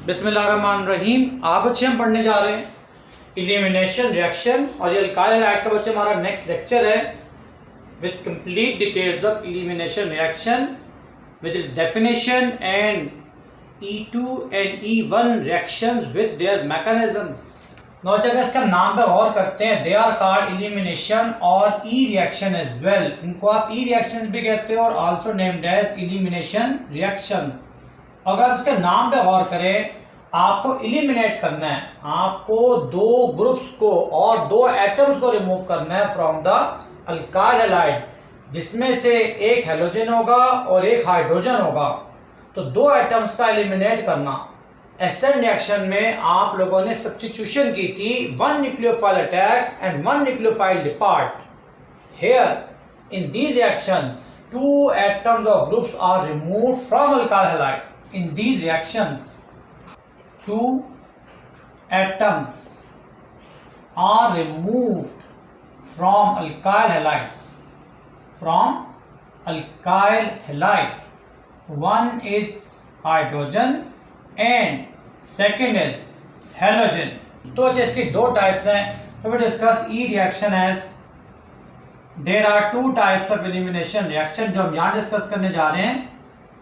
बिस्मिल्लाहिर्रहमानिर्रहीम। आप बच्चे हम पढ़ने जा रहे हैं इलिमिनेशन रिएक्शन और ये अल्काइल हैलाइड का बच्चे हमारा नेक्स्ट लेक्चर है with complete details of elimination reaction with its definition and E2 and E1 reactions with their mechanisms। नौ जगह इसका नाम पे गौर करते हैं। दे आर कॉल्ड इलिमिनेशन और ई रिएक्शन एज वेल। इनको आप ई रिएक्शंस भी कहते हो और also named as elimination reactions. अगर आप इसके नाम पे गौर करें, आपको इलिमिनेट करना है, आपको दो ग्रुप्स को और दो एटम्स को रिमूव करना है फ्रॉम द अल्काइल हैलाइड, जिसमें से एक हेलोजन होगा और एक हाइड्रोजन होगा। तो दो एटम्स का एलिमिनेट करना। एसएन रिएक्शन में आप लोगों ने सब्स्टिट्यूशन की थी, one nucleophile attack and one nucleophile depart. Here in these reactions two atoms or groups are removed from alkyl halide. In these reactions, two atoms are removed from alkyl halides. From alkyl halide, one is hydrogen and second is halogen. तो अच्छा इसकी दो types हैं। So we discuss E reaction as there are two types of elimination reaction जो हम यहाँ discuss करने जा रहे हैं।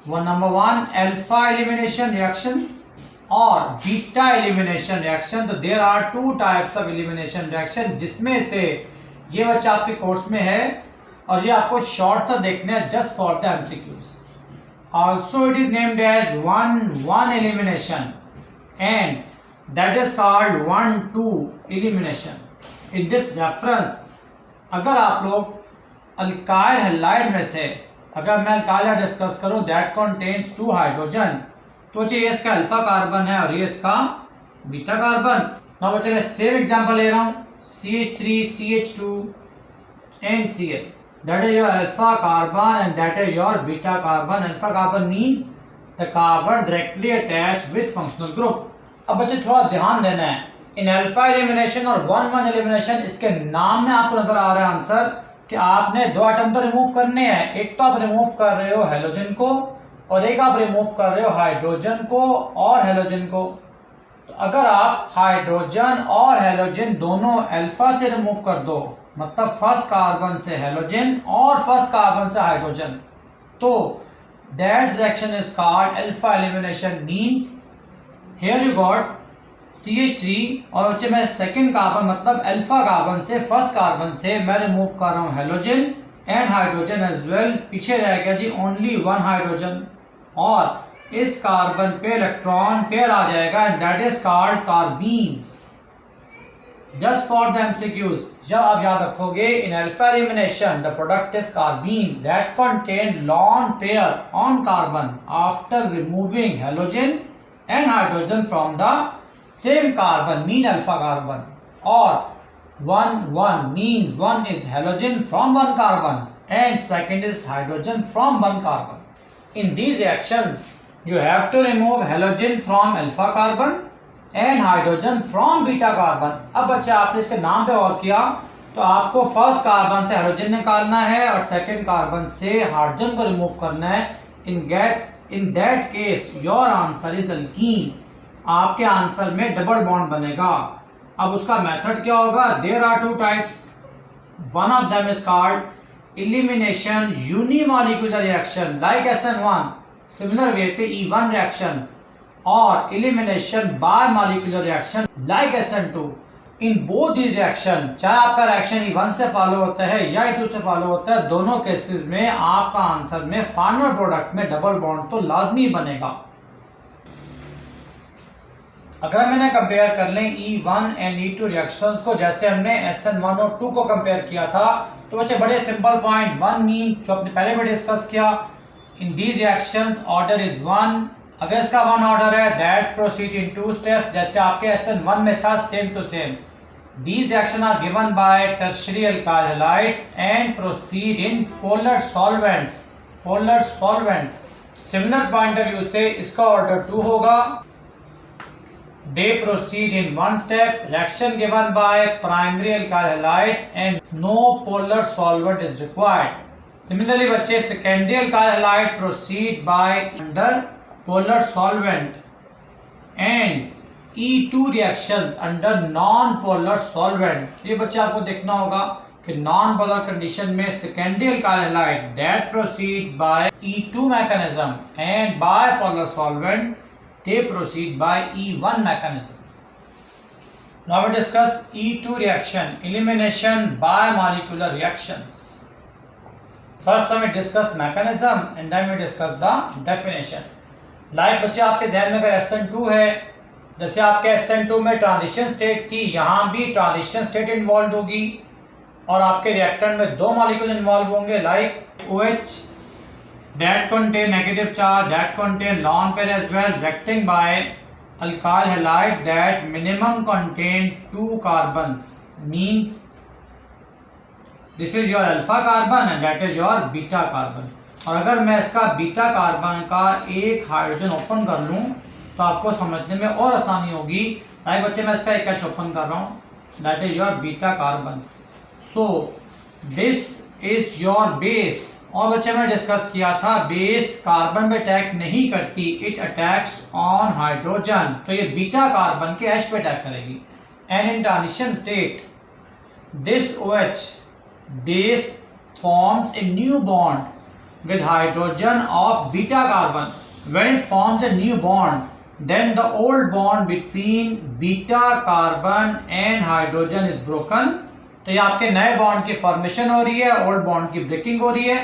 वो number one alpha elimination reactions और बीटा एलिमिनेशन रिएक्शन। तो there are two types of elimination reaction, जिसमें से ये बच्चा आपके कोर्स में है और ये आपको शॉर्ट सा देखना है just for the MCQs. Also it is named as one elimination and that is called 1-2 elimination. In this reference अगर आप लोग अल्काइल हैलाइड में से अगर मैं अल्काइल हैलाइड डिस्कस करूं दैट कंटेन्स 2 हाइड्रोजन, तो ये इसका अल्फा कार्बन है और ये इसका बीटा कार्बन। ना बच्चे मैं सेम एग्जांपल ले रहा हूं, CH3 CH2 and Cl, that is your alpha carbon and that is your beta carbon। alpha carbon means the carbon directly attached with functional group। अब बच्चे थोड़ा ध्यान देना है, इन अल्फा एलिमिनेशन और 1-1 एलिमिनेशन, इसके नाम में आपको नजर आ रहा है आंसर कि आपने दो एटम तो रिमूव करने हैं। एक तो आप रिमूव कर रहे हो हेलोजन को और एक आप रिमूव कर रहे हो हाइड्रोजन को और हेलोजन को। तो अगर आप हाइड्रोजन और हेलोजन दोनों अल्फा से रिमूव कर दो, मतलब फर्स्ट कार्बन से हेलोजन और फर्स्ट कार्बन से हाइड्रोजन, तो that reaction is called alpha elimination. Means here you got CH3 और बच्चे मैं सेकंड कार्बन मतलब अल्फा कार्बन से फर्स्ट कार्बन से मैं रिमूव कर रहा हूं halogen and hydrogen as well. पीछे रह गया जी ओनली वन हाइड्रोजन और इस कार्बन पे इलेक्ट्रॉन पेयर आ जाएगा and that is called carbenes. Just for the MCQs, जब आप याद रखोगे in alpha elimination the product is carbene that contain lone pair on carbon after removing halogen and hydrogen from the same carbon mean alpha carbon, or 1-1 means one is halogen from one carbon and second is hydrogen from one carbon। In these reactions you have to remove halogen from alpha carbon and hydrogen from beta carbon। अब बच्चा आपने इसके नाम पे और किया तो आपको फर्स्ट कार्बन से हाइड्रोजन निकालना है और सेकंड कार्बन से हाइड्रोजन को रिमूव करना है। In that case your answer is alkene. आपके आंसर में डबल बॉन्ड बनेगा। अब उसका मेथड क्या होगा? There are two types, one of them is called elimination unimolecular reaction like SN1, similar way पे E1 रिएक्शंस, और elimination bimolecular reaction like SN2। In both this reaction, चाहे आपका reaction E1 से follow होता है या E2 से follow होता है, दोनों केसेस में आपका आंसर में फाइनल प्रोडक्ट में डबल बॉन्ड तो लाजमी बनेगा। अगर मैंने कंपेयर कर लें E1 एंड E2 रिएक्शंस को, जैसे हमने SN1 और 2 को कंपेयर किया था, तो बच्चे बड़े सिंपल पॉइंट, वन मीन जो आपने पहले भी डिस्कस किया, इन दीज रिएक्शंस ऑर्डर इज 1। अगर इसका 1 ऑर्डर है दैट प्रोसीड इन 2 स्टेप्स, जैसे आपके SN1 में था same to same. These reaction are given by tertiary alkyl halides and proceed in polar solvents. Similar point of view से इसका ऑर्डर 2 होगा। They proceed in one step, reaction given by primary alkyl halide and no polar solvent is required। Similarly बच्चे secondary alkyl halide proceed by under polar solvent and E2 reactions under non-polar solvent। ये बच्चे आपको देखना होगा कि non polar condition में secondary alkyl halide that proceed bye E2 mechanism and bipolar solvent they proceed by E1 mechanism। Now we discuss E2 reaction, elimination by molecular reactions। First we discuss mechanism and then we discuss the definition। Like बच्चे आपके जहन में अगर SN2 है, जैसे आपके SN2 में transition state थी, यहाँ भी ट्रांजिशन स्टेट इन्वॉल्व होगी और आपके रिएक्टेंट में दो मॉलिक्यूल इन्वॉल्व होंगे like OH that contain negative charge that contain lone pair as well, reacting by alkyl halide that minimum contain 2 carbons, means this is your alpha carbon and that is your beta carbon। और अगर मैं इसका beta carbon का एक hydrogen open कर लूं तो आपको समझने में और आसानी होगी। लाइक बच्चे मैं इसका एक H ओपन कर रहा हूं, that is your beta carbon. So this is your base. और बच्चे मैंने डिस्कस किया था बेस कार्बन पे अटैक नहीं करती, इट अटैक्स ऑन हाइड्रोजन। तो ये बीटा कार्बन के H पे अटैक करेगी। And in transition state this OH base forms a new bond with hydrogen of beta carbon। When it forms a new bond, then the old bond between beta carbon and hydrogen is broken। तो ये आपके नए bond की formation हो रही है, old bond की breaking हो रही है।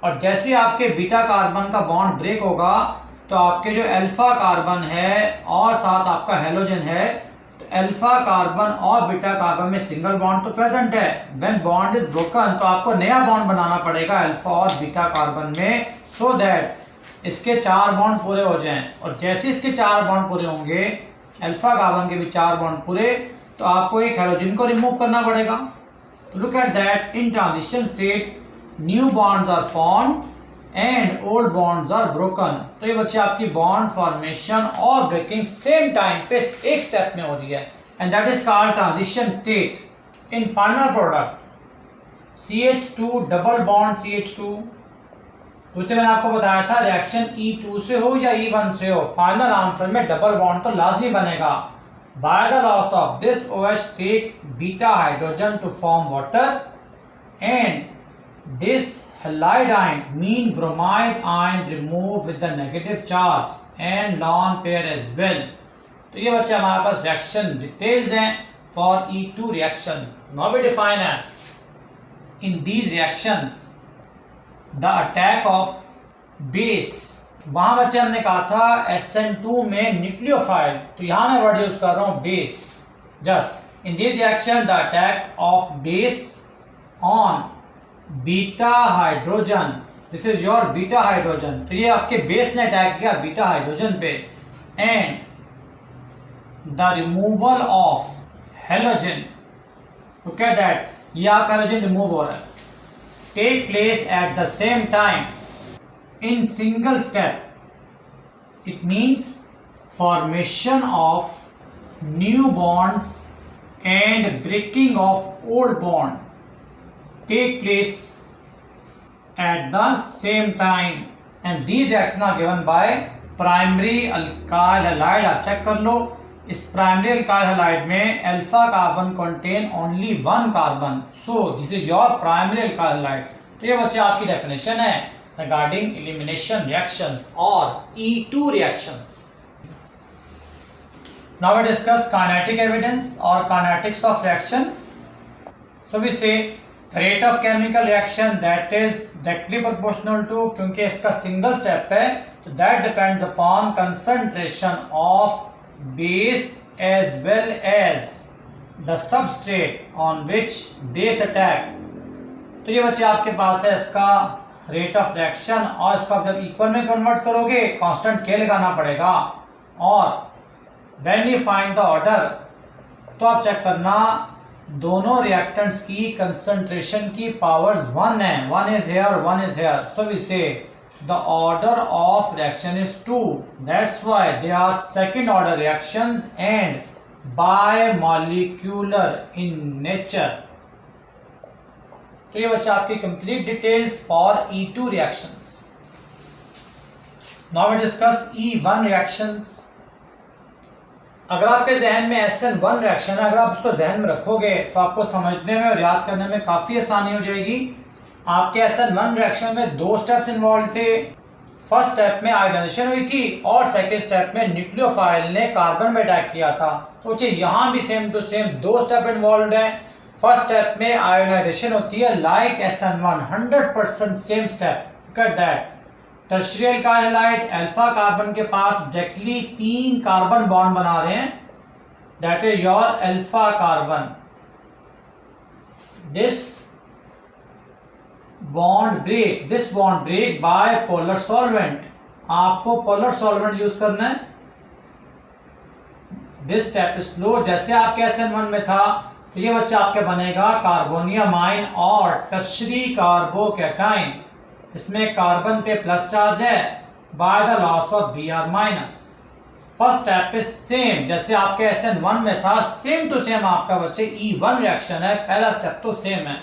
और जैसे आपके बीटा कार्बन का बॉन्ड ब्रेक होगा तो आपके जो अल्फा कार्बन है और साथ आपका हेलोजन है, अल्फा कार्बन और बीटा कार्बन में सिंगल बॉन्ड तो प्रेजेंट है। व्हेन बॉन्ड इज ब्रोकन तो आपको नया बॉन्ड बनाना पड़ेगा अल्फा और बीटा कार्बन में, सो दैट इसके 4 बॉन्ड पूरे हो जाएं। और जैसे इसके 4 बॉन्ड पूरे होंगे, अल्फा कार्बन के भी 4 बॉन्ड पूरे, तो आपको एक हेलोजन को रिमूव करना पड़ेगा। तो look at that, in transition state new bonds are formed and old bonds are broken. तो ये बच्चे आपकी बॉन्ड फॉर्मेशन और ब्रेकिंग सेम टाइम पे एक स्टेप में हो रही है and that is called transition state. In final product CH2 double bond CH2, तो मैंने आपको बताया था रिएक्शन E2 से हो या E1 से हो, फाइनल आंसर में डबल बॉन्ड तो लाजमी बनेगा। By the loss of this OH take beta hydrogen to form water and this halide ion mean bromide ion removed with the negative charge and lone pair as well। तो ये बच्चे हमारे पास reaction details हैं for E2 reactions। Now we define as in these reactions the attack of base। वहां बच्चे हमने कहा था SN2 में न्यूक्लियोफाइल, तो यहां मैं वर्ड यूज कर रहा हूं base. Just in this reaction the attack of base on beta hydrogen, this is your beta hydrogen. तो ये आपके बेस ने अटैक किया बीटा हाइड्रोजन पे and the removal of halogen, look at that, ये आपका हेलोजन रिमूव हो रहा है, take place at the same time in single step. It means formation of new bonds and breaking of old bond take place at the same time and these reactions are given by primary alkyl halide। आप check कर लो, इस primary alkyl halide में alpha carbon contain only 1 carbon, so this is your primary alkyl halide. तो ये बच्चे आपकी definition है regarding elimination reactions और E2 reactions. Now we discuss kinetic evidence और kinetics of reaction. So we say rate of chemical reaction that is directly proportional to, क्योंकि इसका single step है तो that depends upon concentration of base as well as the substrate on which base attack. तो ये बच्चे आपके पास है इसका रेट ऑफ रिएक्शन, और इसको आप जब इक्वल में कन्वर्ट करोगे कांस्टेंट के लगाना पड़ेगा। और when you find the order, तो आप चेक करना दोनों रिएक्टेंट्स की कंसंट्रेशन की पावर्स 1 है, 1 is here 1 is here, so we say the order of reaction is 2, that's why they are second order reactions and bimolecular in nature। तो ये बच्चा आपकी complete details for E2 reactions. Now we discuss E1 reactions. अगर आपके जहन में SN1 reaction है, अगर आप उसको जहन में रखोगे तो आपको समझने में और याद करने में काफ़ी आसानी हो जाएगी। आपके SN1 रिएक्शन में 2 स्टेप्स इन्वॉल्व थे। फर्स्ट स्टेप में आयोनाइजेशन हुई थी और सेकेंड स्टेप में न्यूक्लियोफाइल ने कार्बन में अटैक किया था। तो चीज़ यहाँ भी same to same 2 step involve हैं। फर्स्ट स्टेप में आयोनाइजेशन होती है like SN1, 100% same step. Look at that. Tertiary alkyl halide alpha carbon के पास डायरेक्टली 3 कार्बन बॉन्ड बना रहे हैं, that is your alpha carbon. This bond break by polar solvent. आपको पोलर सॉल्वेंट यूज करना है। This step is slow. जैसे आपके SN1 में था तो ये बच्चा आपके बनेगा कार्बोनियम आयन और टर्शियरी कार्बोकैटायन। इसमें कार्बन पे प्लस चार्ज है bye the loss of Br-। First step is same, जैसे आपके SN1 में था सेम टू सेम आपका बच्चे E1 रिएक्शन है। पहला स्टेप तो सेम है।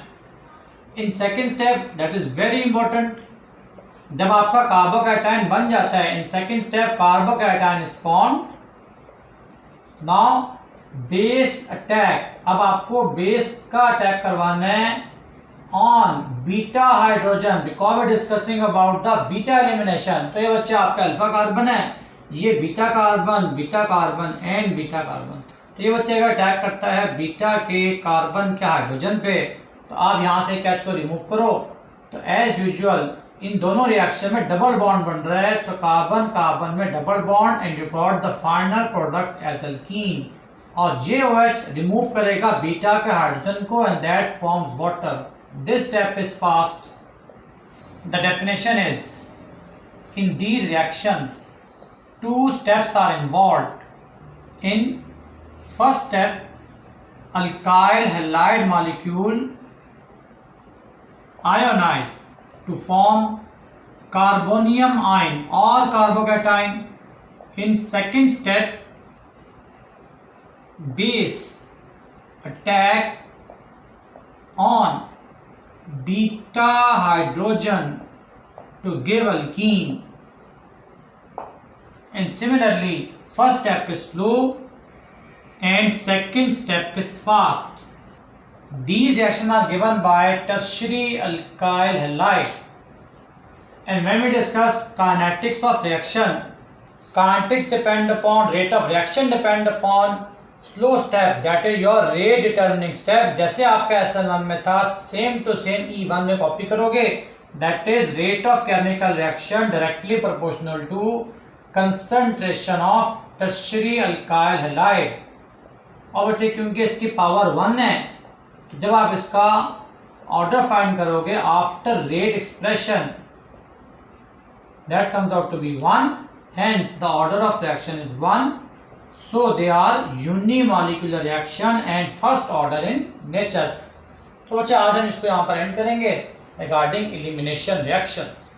In second step, that is very important, जब आपका कार्बोकैटायन बन जाता है, in second step carbocation is formed. Now base attack. अब आपको बेस का अटैक करवाना है on beta hydrogen, because we discussing about the beta elimination. तो ये बच्चे आपका अल्फा कार्बन है, ये beta carbon and beta carbon. तो ये बच्चे अगर अटैक करता है बीटा के कार्बन के हाइड्रोजन पे, तो आप यहां से कैच को रिमूव करो। तो एज यूजुअल इन दोनों रिएक्शन में डबल बॉन्ड बन रहा है, तो कार्बन कार्बन में double bond and you got the final product as alkene. और JOH रिमूव करेगा बीटा के हाइड्रोजन को and that forms water. This step is fast. The definition is in these reactions 2 steps are involved. In first step, alkyl halide molecule ionized to form carbonium ion or carbocation. In second step, base attack on beta hydrogen to give alkene. And similarly, first step is slow and second step is fast. These reactions are given by tertiary alkyl halide. And when we discuss kinetics of reaction, kinetics depend upon rate of reaction, depend upon slow step, that is your rate determining step. जैसे आपका SN1 में था same to same E1 में copy करोगे, that is rate of chemical reaction directly proportional to concentration of tertiary alkyl halide। और बच्चे क्योंकि इसकी पावर 1 है, तो जब आप इसका ऑर्डर फाइंड करोगे after rate expression, that comes out to be 1, hence the order of reaction is 1, so they are unimolecular reaction and first order in nature। तो बच्चे आज हम इसको यहाँ पर एंड करेंगे regarding elimination reactions।